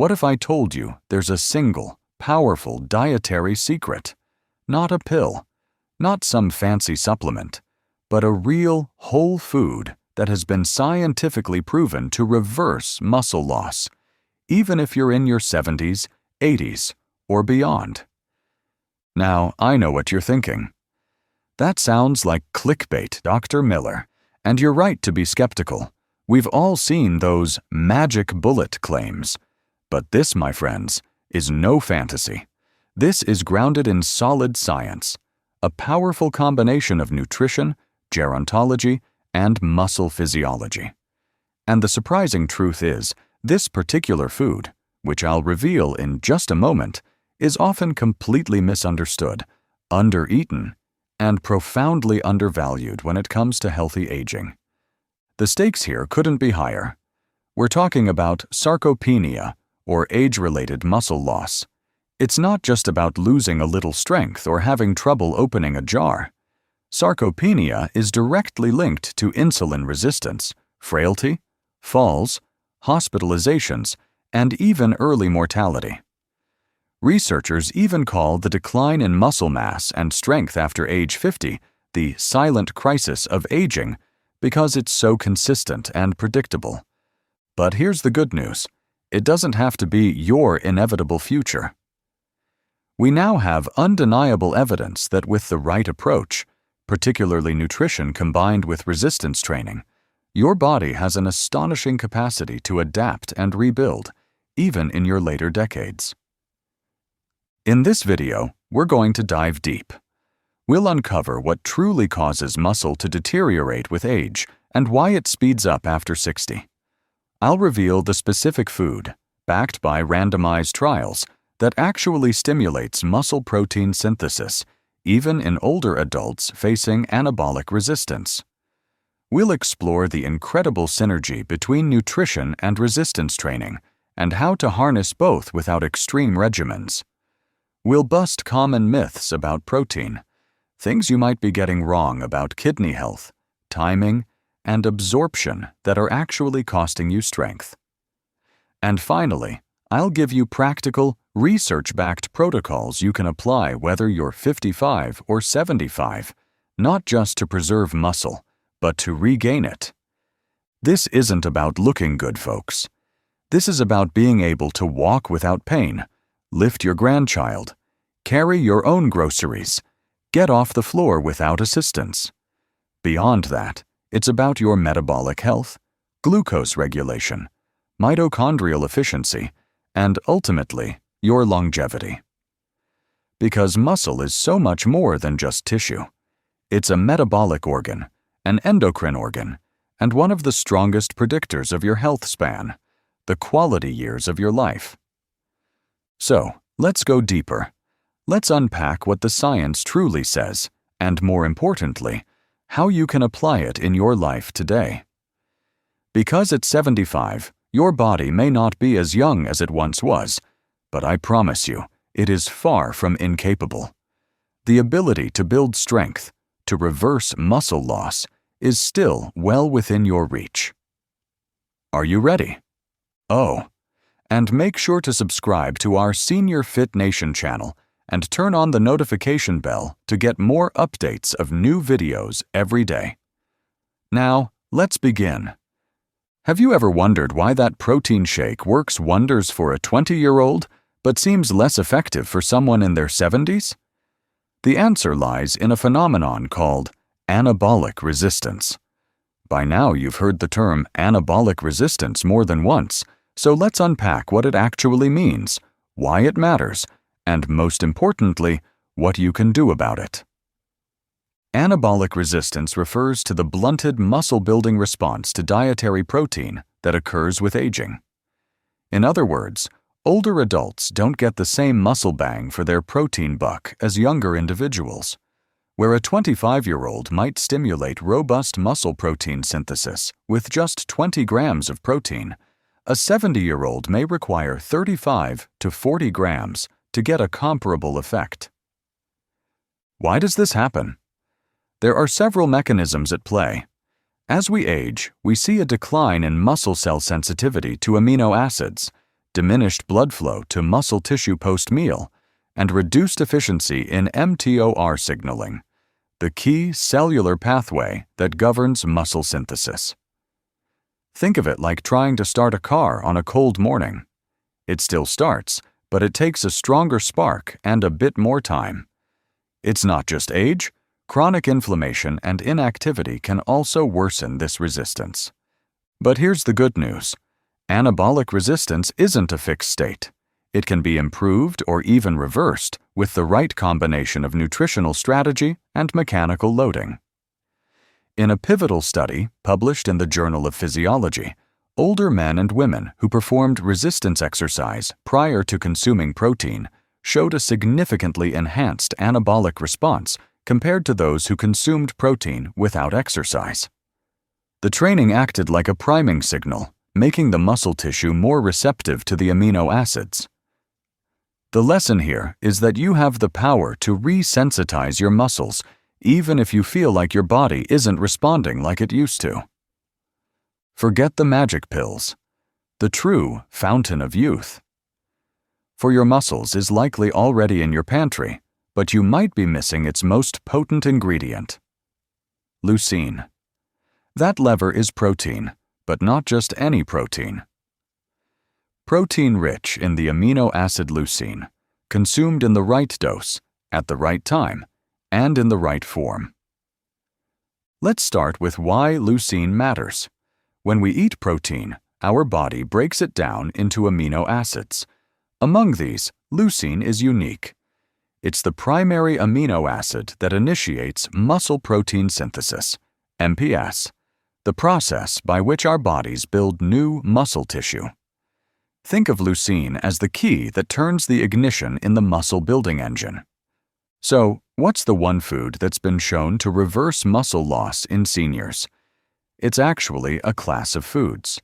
What if I told you there's a single, powerful dietary secret? Not a pill, not some fancy supplement, but a real, whole food that has been scientifically proven to reverse muscle loss, even if you're in your 70s, 80s, or beyond. Now, I know what you're thinking. That sounds like clickbait, Dr. Miller, and you're right to be skeptical. We've all seen those magic bullet claims. But this, my friends, is no fantasy. This is grounded in solid science, a powerful combination of nutrition, gerontology, and muscle physiology. And the surprising truth is, this particular food, which I'll reveal in just a moment, is often completely misunderstood, under-eaten, and profoundly undervalued when it comes to healthy aging. The stakes here couldn't be higher. We're talking about sarcopenia, or age-related muscle loss. It's not just about losing a little strength or having trouble opening a jar. Sarcopenia is directly linked to insulin resistance, frailty, falls, hospitalizations, and even early mortality. Researchers even call the decline in muscle mass and strength after age 50 the silent crisis of aging because it's so consistent and predictable. But here's the good news. It doesn't have to be your inevitable future. We now have undeniable evidence that with the right approach, particularly nutrition combined with resistance training, your body has an astonishing capacity to adapt and rebuild, even in your later decades. In this video, we're going to dive deep. We'll uncover what truly causes muscle to deteriorate with age and why it speeds up after 60. I'll reveal the specific food, backed by randomized trials, that actually stimulates muscle protein synthesis, even in older adults facing anabolic resistance. We'll explore the incredible synergy between nutrition and resistance training and how to harness both without extreme regimens. We'll bust common myths about protein, things you might be getting wrong about kidney health, timing, and absorption that are actually costing you strength. And finally, I'll give you practical, research-backed protocols you can apply whether you're 55 or 75, not just to preserve muscle, but to regain it. This isn't about looking good, folks. This is about being able to walk without pain, lift your grandchild, carry your own groceries, get off the floor without assistance. Beyond that, it's about your metabolic health, glucose regulation, mitochondrial efficiency, and ultimately, your longevity. Because muscle is so much more than just tissue. It's a metabolic organ, an endocrine organ, and one of the strongest predictors of your health span, the quality years of your life. So, let's go deeper. Let's unpack what the science truly says, and more importantly, how you can apply it in your life today. Because at 75, your body may not be as young as it once was, but I promise you, it is far from incapable. The ability to build strength, to reverse muscle loss, is still well within your reach. Are you ready? Oh, and make sure to subscribe to our Senior Fit Nation channel and turn on the notification bell to get more updates of new videos every day. Now, let's begin. Have you ever wondered why that protein shake works wonders for a 20-year-old but seems less effective for someone in their 70s? The answer lies in a phenomenon called anabolic resistance. By now you've heard the term anabolic resistance more than once, so let's unpack what it actually means, why it matters, and most importantly, what you can do about it. Anabolic resistance refers to the blunted muscle-building response to dietary protein that occurs with aging. In other words, older adults don't get the same muscle bang for their protein buck as younger individuals. Where a 25-year-old might stimulate robust muscle protein synthesis with just 20 grams of protein, a 70-year-old may require 35 to 40 grams to get a comparable effect. Why does this happen? There are several mechanisms at play. As we age, we see a decline in muscle cell sensitivity to amino acids, diminished blood flow to muscle tissue post-meal, and reduced efficiency in mTOR signaling, the key cellular pathway that governs muscle synthesis. Think of it like trying to start a car on a cold morning. It still starts, but it takes a stronger spark and a bit more time. It's not just age. Chronic inflammation and inactivity can also worsen this resistance. But here's the good news. Anabolic resistance isn't a fixed state. It can be improved or even reversed with the right combination of nutritional strategy and mechanical loading. In a pivotal study published in the Journal of Physiology, older men and women who performed resistance exercise prior to consuming protein showed a significantly enhanced anabolic response compared to those who consumed protein without exercise. The training acted like a priming signal, making the muscle tissue more receptive to the amino acids. The lesson here is that you have the power to resensitize your muscles even if you feel like your body isn't responding like it used to. Forget the magic pills, the true fountain of youth. For your muscles is likely already in your pantry, but you might be missing its most potent ingredient: leucine. That lever is protein, but not just any protein. Protein rich in the amino acid leucine, consumed in the right dose, at the right time, and in the right form. Let's start with why leucine matters. When we eat protein, our body breaks it down into amino acids. Among these, leucine is unique. It's the primary amino acid that initiates muscle protein synthesis, MPS, the process by which our bodies build new muscle tissue. Think of leucine as the key that turns the ignition in the muscle building engine. So, what's the one food that's been shown to reverse muscle loss in seniors? It's actually a class of foods: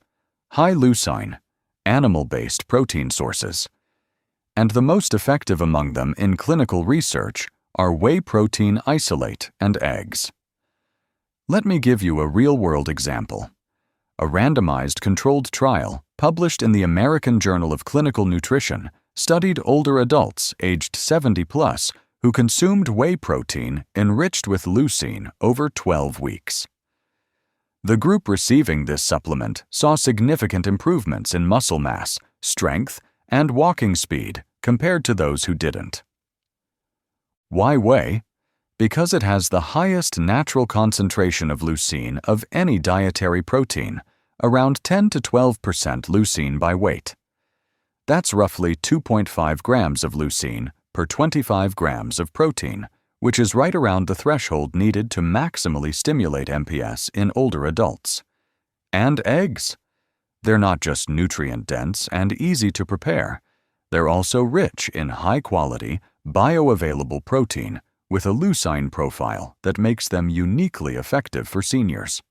high leucine, animal-based protein sources. And the most effective among them in clinical research are whey protein isolate and eggs. Let me give you a real-world example. A randomized controlled trial published in the American Journal of Clinical Nutrition studied older adults aged 70+ who consumed whey protein enriched with leucine over 12 weeks. The group receiving this supplement saw significant improvements in muscle mass, strength, and walking speed compared to those who didn't. Why whey? Because it has the highest natural concentration of leucine of any dietary protein, around 10 to 12% leucine by weight. That's roughly 2.5 grams of leucine per 25 grams of protein, which is right around the threshold needed to maximally stimulate MPS in older adults. And eggs. They're not just nutrient-dense and easy to prepare. They're also rich in high-quality, bioavailable protein with a leucine profile that makes them uniquely effective for seniors.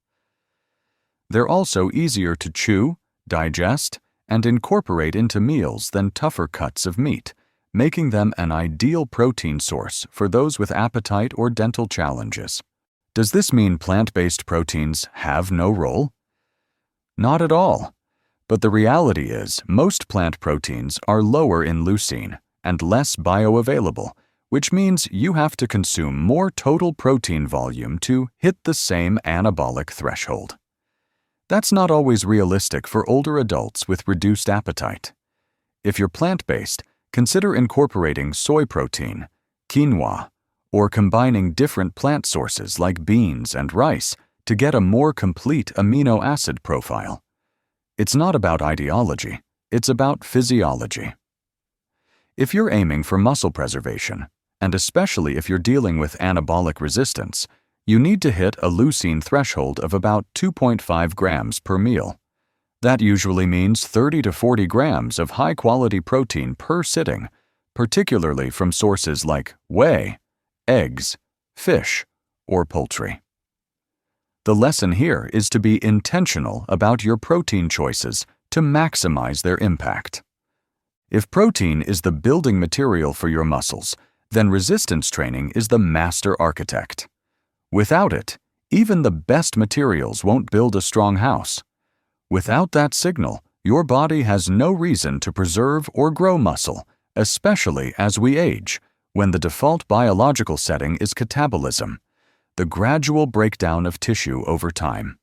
They're also easier to chew, digest, and incorporate into meals than tougher cuts of meat, making them an ideal protein source for those with appetite or dental challenges. Does this mean plant-based proteins have no role? Not at all. But the reality is most plant proteins are lower in leucine and less bioavailable, which means you have to consume more total protein volume to hit the same anabolic threshold. That's not always realistic for older adults with reduced appetite. If you're plant-based, consider incorporating soy protein, quinoa, or combining different plant sources like beans and rice to get a more complete amino acid profile. It's not about ideology, it's about physiology. If you're aiming for muscle preservation, and especially if you're dealing with anabolic resistance, you need to hit a leucine threshold of about 2.5 grams per meal. That usually means 30 to 40 grams of high-quality protein per sitting, particularly from sources like whey, eggs, fish, or poultry. The lesson here is to be intentional about your protein choices to maximize their impact. If protein is the building material for your muscles, then resistance training is the master architect. Without it, even the best materials won't build a strong house. Without that signal, Your body has no reason to preserve or grow muscle, especially as we age, when the default biological setting is catabolism, the gradual breakdown of tissue over time.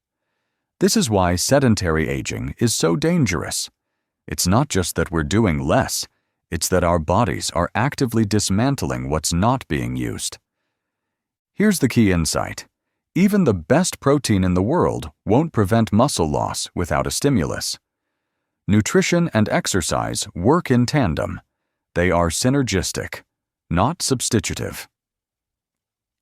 This is why sedentary aging is so dangerous. It's not just that we're doing less, it's that our bodies are actively dismantling what's not being used. Here's the key insight. Even the best protein in the world won't prevent muscle loss without a stimulus. Nutrition and exercise work in tandem. They are synergistic, not substitutive.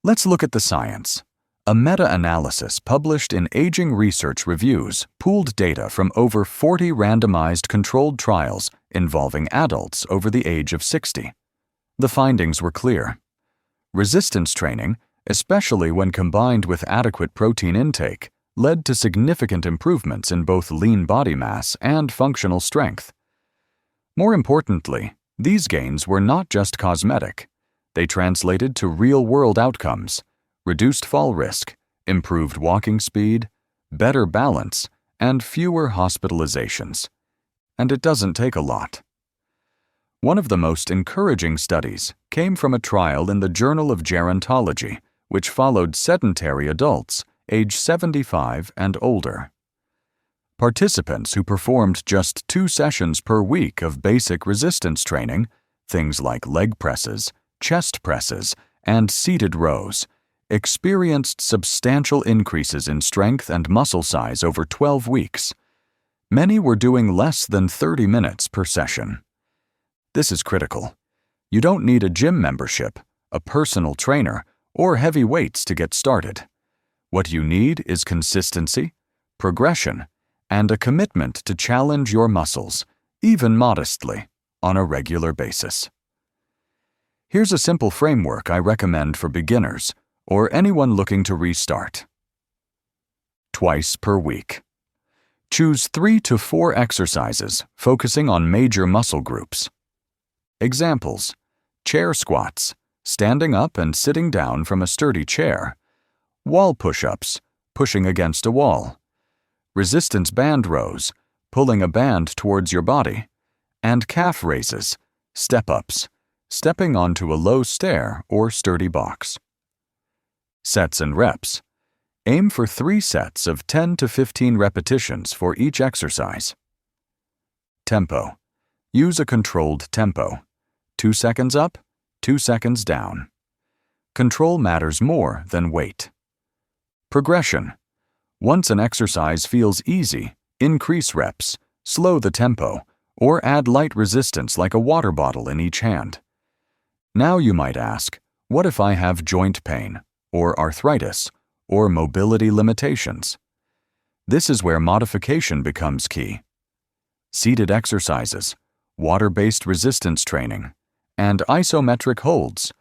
Let's look at the science. A meta-analysis published in Aging Research Reviews pooled data from over 40 randomized controlled trials involving adults over the age of 60. The findings were clear. Resistance training, especially when combined with adequate protein intake, led to significant improvements in both lean body mass and functional strength. More importantly, these gains were not just cosmetic. They translated to real-world outcomes: reduced fall risk, improved walking speed, better balance, and fewer hospitalizations. And it doesn't take a lot. One of the most encouraging studies came from a trial in the Journal of Gerontology, which followed sedentary adults age 75 and older. Participants who performed just 2 sessions per week of basic resistance training, things like leg presses, chest presses, and seated rows, experienced substantial increases in strength and muscle size over 12 weeks. Many were doing less than 30 minutes per session. This is critical. You don't need a gym membership, a personal trainer, or heavy weights to get started. What you need is consistency, progression, and a commitment to challenge your muscles, even modestly, on a regular basis. Here's a simple framework I recommend for beginners or anyone looking to restart. Twice per week. Choose 3 to 4 exercises focusing on major muscle groups. Examples: chair squats, standing up and sitting down from a sturdy chair; wall push-ups, pushing against a wall; resistance band rows, pulling a band towards your body; and calf raises, step-ups, stepping onto a low stair or sturdy box. Sets and reps. Aim for 3 sets of 10 to 15 repetitions for each exercise. Tempo. Use a controlled tempo. 2 seconds up, 2 seconds down. Control matters more than weight. Progression. Once an exercise feels easy, increase reps, slow the tempo, or add light resistance like a water bottle in each hand. Now you might ask, what if I have joint pain, or arthritis, or mobility limitations? This is where modification becomes key. Seated exercises, water-based resistance training, and isometric holds,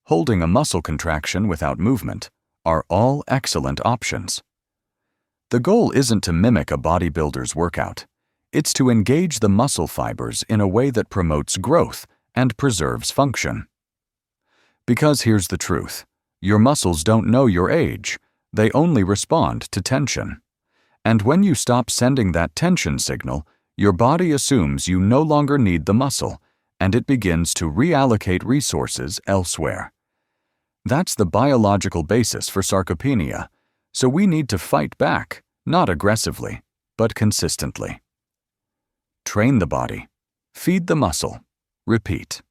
holding a muscle contraction without movement, are all excellent options. The goal isn't to mimic a bodybuilder's workout. It's to engage the muscle fibers in a way that promotes growth and preserves function. Because here's the truth. Your muscles don't know your age. They only respond to tension. And when you stop sending that tension signal, your body assumes you no longer need the muscle, and it begins to reallocate resources elsewhere. That's the biological basis for sarcopenia, so we need to fight back, not aggressively, but consistently. Train the body. Feed the muscle. Repeat.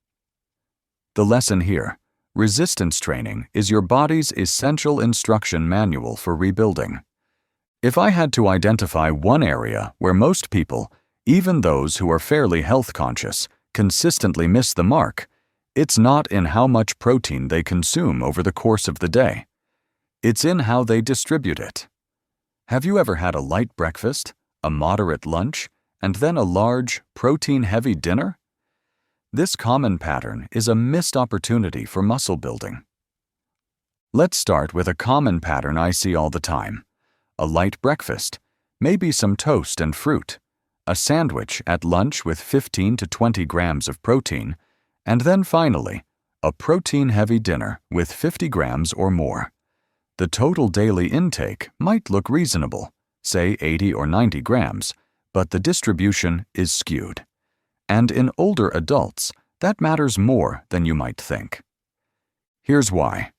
The lesson here: resistance training is your body's essential instruction manual for rebuilding. If I had to identify one area where most people, even those who are fairly health conscious, consistently miss the mark, it's not in how much protein they consume over the course of the day. It's in how they distribute it. Have you ever had a light breakfast, a moderate lunch, and then a large, protein-heavy dinner? This common pattern is a missed opportunity for muscle building. Let's start with a common pattern I see all the time. A light breakfast, maybe some toast and fruit, a sandwich at lunch with 15 to 20 grams of protein, and then finally, a protein-heavy dinner with 50 grams or more. The total daily intake might look reasonable, say 80 or 90 grams, but the distribution is skewed. And in older adults, that matters more than you might think. Here's why.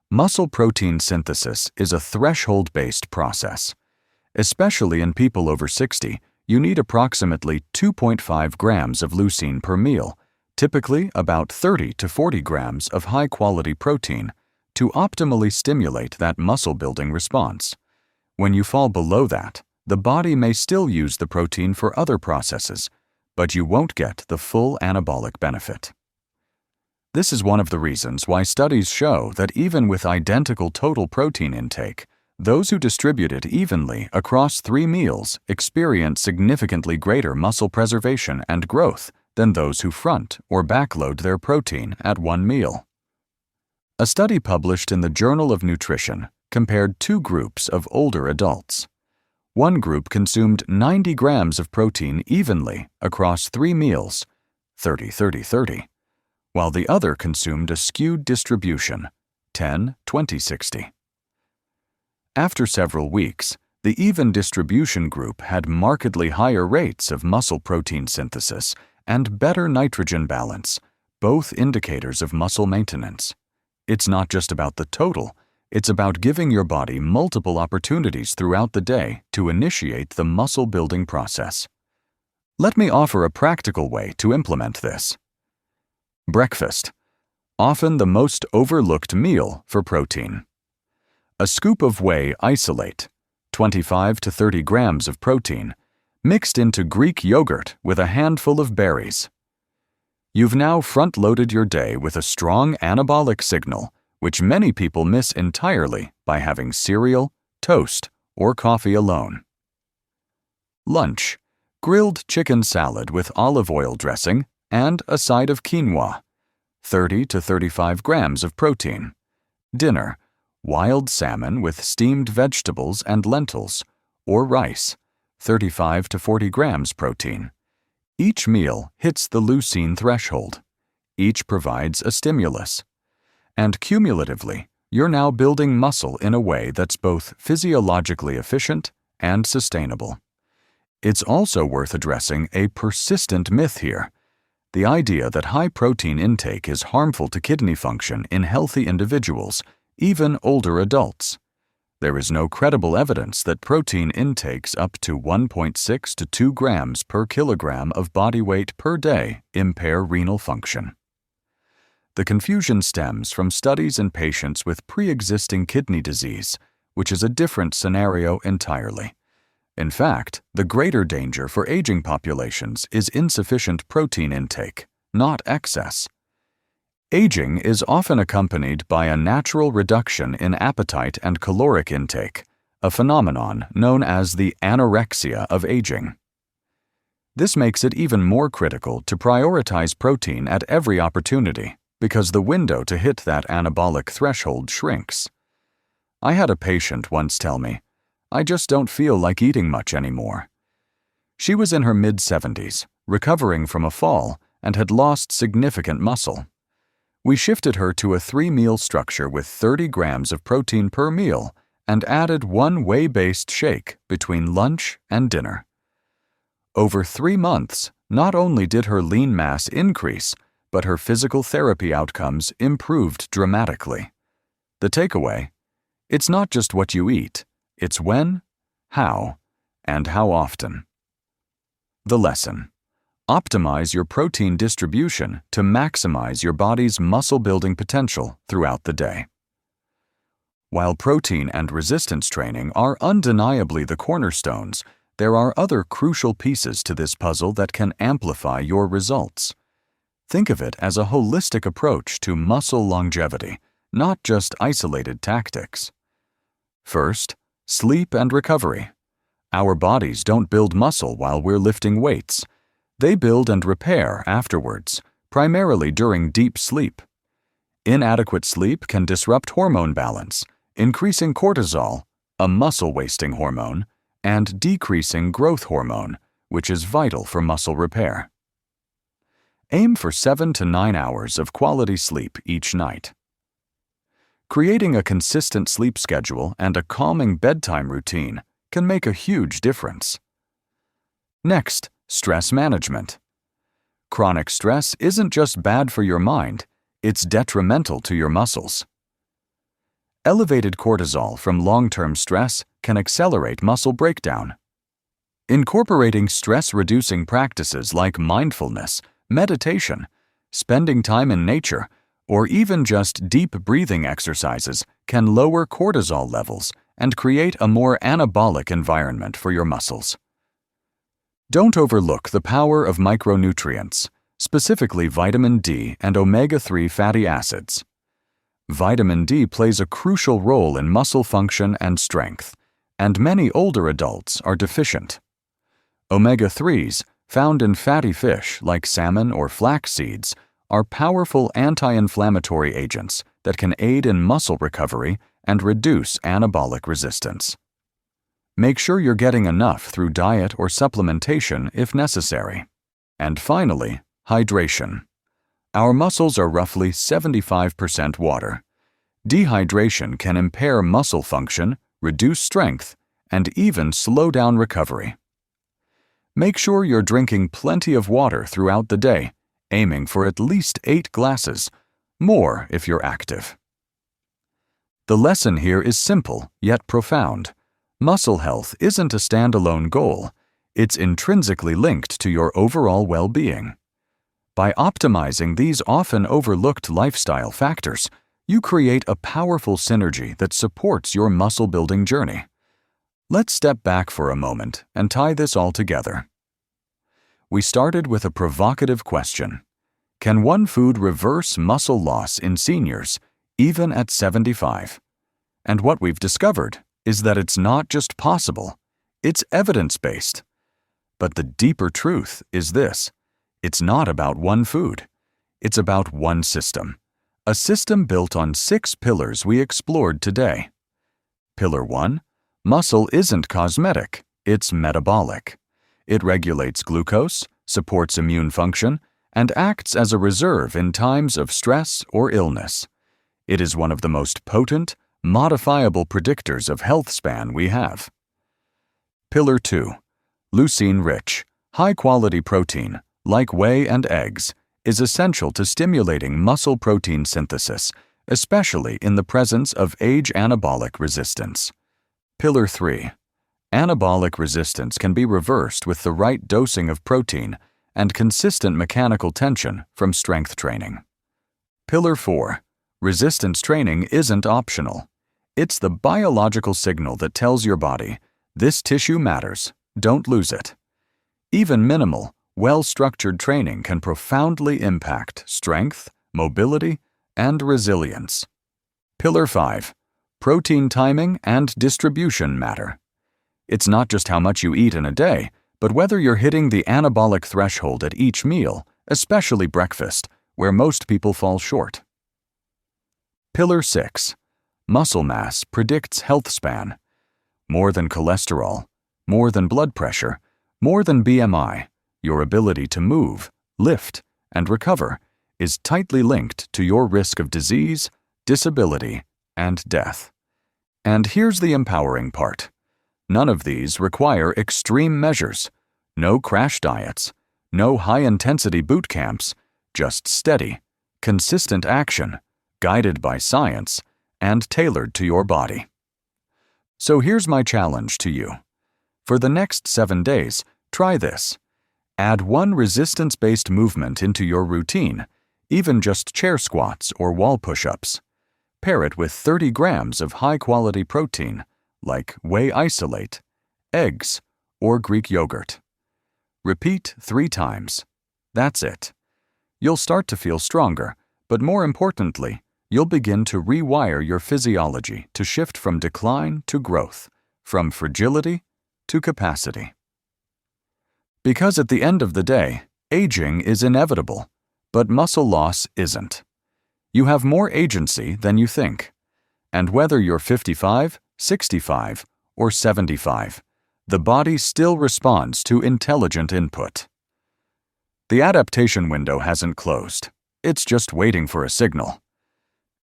Muscle protein synthesis is a threshold-based process. Especially in people over 60, you need approximately 2.5 grams of leucine per meal, typically about 30 to 40 grams of high-quality protein, to optimally stimulate that muscle-building response. When you fall below that, the body may still use the protein for other processes, but you won't get the full anabolic benefit. This is one of the reasons why studies show that even with identical total protein intake, those who distribute it evenly across 3 meals experience significantly greater muscle preservation and growth than those who front or backload their protein at 1 meal. A study published in the Journal of Nutrition compared 2 groups of older adults. One group consumed 90 grams of protein evenly across 3 meals, 30-30-30, while the other consumed a skewed distribution, 10-20-60. After several weeks, the even distribution group had markedly higher rates of muscle protein synthesis and better nitrogen balance, both indicators of muscle maintenance. It's not just about the total, it's about giving your body multiple opportunities throughout the day to initiate the muscle-building process. Let me offer a practical way to implement this. Breakfast, often the most overlooked meal for protein. A scoop of whey isolate, 25 to 30 grams of protein, mixed into Greek yogurt with a handful of berries. You've now front-loaded your day with a strong anabolic signal, which many people miss entirely by having cereal, toast, or coffee alone. Lunch, grilled chicken salad with olive oil dressing and a side of quinoa, 30 to 35 grams of protein. Dinner, wild salmon with steamed vegetables and lentils, or rice, 35 to 40 grams protein. Each meal hits the leucine threshold. Each provides a stimulus. And cumulatively, you're now building muscle in a way that's both physiologically efficient and sustainable. It's also worth addressing a persistent myth here: the idea that high protein intake is harmful to kidney function in healthy individuals, even older adults. There is no credible evidence that protein intakes up to 1.6 to 2 grams per kilogram of body weight per day impair renal function. The confusion stems from studies in patients with pre-existing kidney disease, which is a different scenario entirely. In fact, the greater danger for aging populations is insufficient protein intake, not excess. Aging is often accompanied by a natural reduction in appetite and caloric intake, a phenomenon known as the anorexia of aging. This makes it even more critical to prioritize protein at every opportunity, because the window to hit that anabolic threshold shrinks. I had a patient once tell me, "I just don't feel like eating much anymore." She was in her mid-70s, recovering from a fall, and had lost significant muscle. We shifted her to a 3-meal structure with 30 grams of protein per meal and added 1 whey-based shake between lunch and dinner. Over 3 months, not only did her lean mass increase, but her physical therapy outcomes improved dramatically. The takeaway: it's not just what you eat, it's when, how, and how often. The lesson: optimize your protein distribution to maximize your body's muscle-building potential throughout the day. While protein and resistance training are undeniably the cornerstones, there are other crucial pieces to this puzzle that can amplify your results. Think of it as a holistic approach to muscle longevity, not just isolated tactics. First, sleep and recovery. Our bodies don't build muscle while we're lifting weights. They build and repair afterwards, primarily during deep sleep. Inadequate sleep can disrupt hormone balance, increasing cortisol, a muscle-wasting hormone, and decreasing growth hormone, which is vital for muscle repair. Aim for 7 to 9 hours of quality sleep each night. Creating a consistent sleep schedule and a calming bedtime routine can make a huge difference. Next, stress management. Chronic stress isn't just bad for your mind, it's detrimental to your muscles. Elevated cortisol from long-term stress can accelerate muscle breakdown. Incorporating stress-reducing practices like mindfulness, meditation, spending time in nature, or even just deep breathing exercises can lower cortisol levels and create a more anabolic environment for your muscles. Don't overlook the power of micronutrients, specifically vitamin D and omega-3 fatty acids. Vitamin D plays a crucial role in muscle function and strength, and many older adults are deficient. Omega-3s, found in fatty fish like salmon or flax seeds, are powerful anti-inflammatory agents that can aid in muscle recovery and reduce anabolic resistance. Make sure you're getting enough through diet or supplementation if necessary. And finally, hydration. Our muscles are roughly 75% water. Dehydration can impair muscle function, reduce strength, and even slow down recovery. Make sure you're drinking plenty of water throughout the day, aiming for at least 8 glasses, more if you're active. The lesson here is simple yet profound. Muscle health isn't a standalone goal. It's intrinsically linked to your overall well-being. By optimizing these often overlooked lifestyle factors, you create a powerful synergy that supports your muscle-building journey. Let's step back for a moment and tie this all together. We started with a provocative question. Can one food reverse muscle loss in seniors, even at 75? And what we've discovered is that it's not just possible, it's evidence-based. But the deeper truth is this: it's not about one food, it's about one system. A system built on 6 pillars we explored today. Pillar 1, muscle isn't cosmetic, it's metabolic. It regulates glucose, supports immune function, and acts as a reserve in times of stress or illness. It is one of the most potent, modifiable predictors of health span we have. Pillar 2, leucine-rich, high-quality protein, like whey and eggs, is essential to stimulating muscle protein synthesis, especially in the presence of age anabolic resistance. Pillar 3, anabolic resistance can be reversed with the right dosing of protein and consistent mechanical tension from strength training. Pillar 4, resistance training isn't optional. It's the biological signal that tells your body, this tissue matters, don't lose it. Even minimal, well-structured training can profoundly impact strength, mobility, and resilience. Pillar 5, protein timing and distribution matter. It's not just how much you eat in a day, but whether you're hitting the anabolic threshold at each meal, especially breakfast, where most people fall short. Pillar 6, muscle mass predicts health span. More than cholesterol, more than blood pressure, more than BMI, your ability to move, lift, and recover is tightly linked to your risk of disease, disability, and death. And here's the empowering part. None of these require extreme measures, no crash diets, no high-intensity boot camps, just steady, consistent action, guided by science, and tailored to your body. So here's my challenge to you. For the next 7 days, try this. Add 1 resistance-based movement into your routine, even just chair squats or wall push-ups. Pair it with 30 grams of high-quality protein, like whey isolate, eggs, or Greek yogurt. Repeat 3 times. That's it. You'll start to feel stronger, but more importantly, you'll begin to rewire your physiology to shift from decline to growth, from fragility to capacity. Because at the end of the day, aging is inevitable, but muscle loss isn't. You have more agency than you think. And whether you're 55, 65, or 75, the body still responds to intelligent input. The adaptation window hasn't closed. It's just waiting for a signal.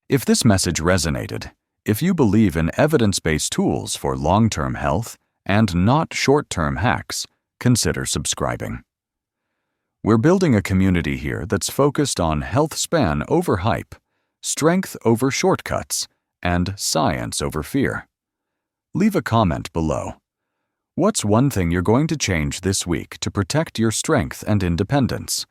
If this message resonated, if you believe in evidence-based tools for long-term health and not short-term hacks, consider subscribing. We're building a community here that's focused on health span over hype, strength over shortcuts, and science over fear. Leave a comment below. What's one thing you're going to change this week to protect your strength and independence?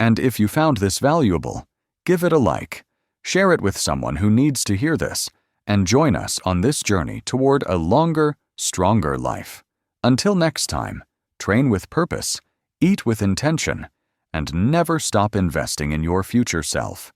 And if you found this valuable, give it a like, share it with someone who needs to hear this, and join us on this journey toward a longer, stronger life. Until next time, train with purpose, eat with intention, and never stop investing in your future self.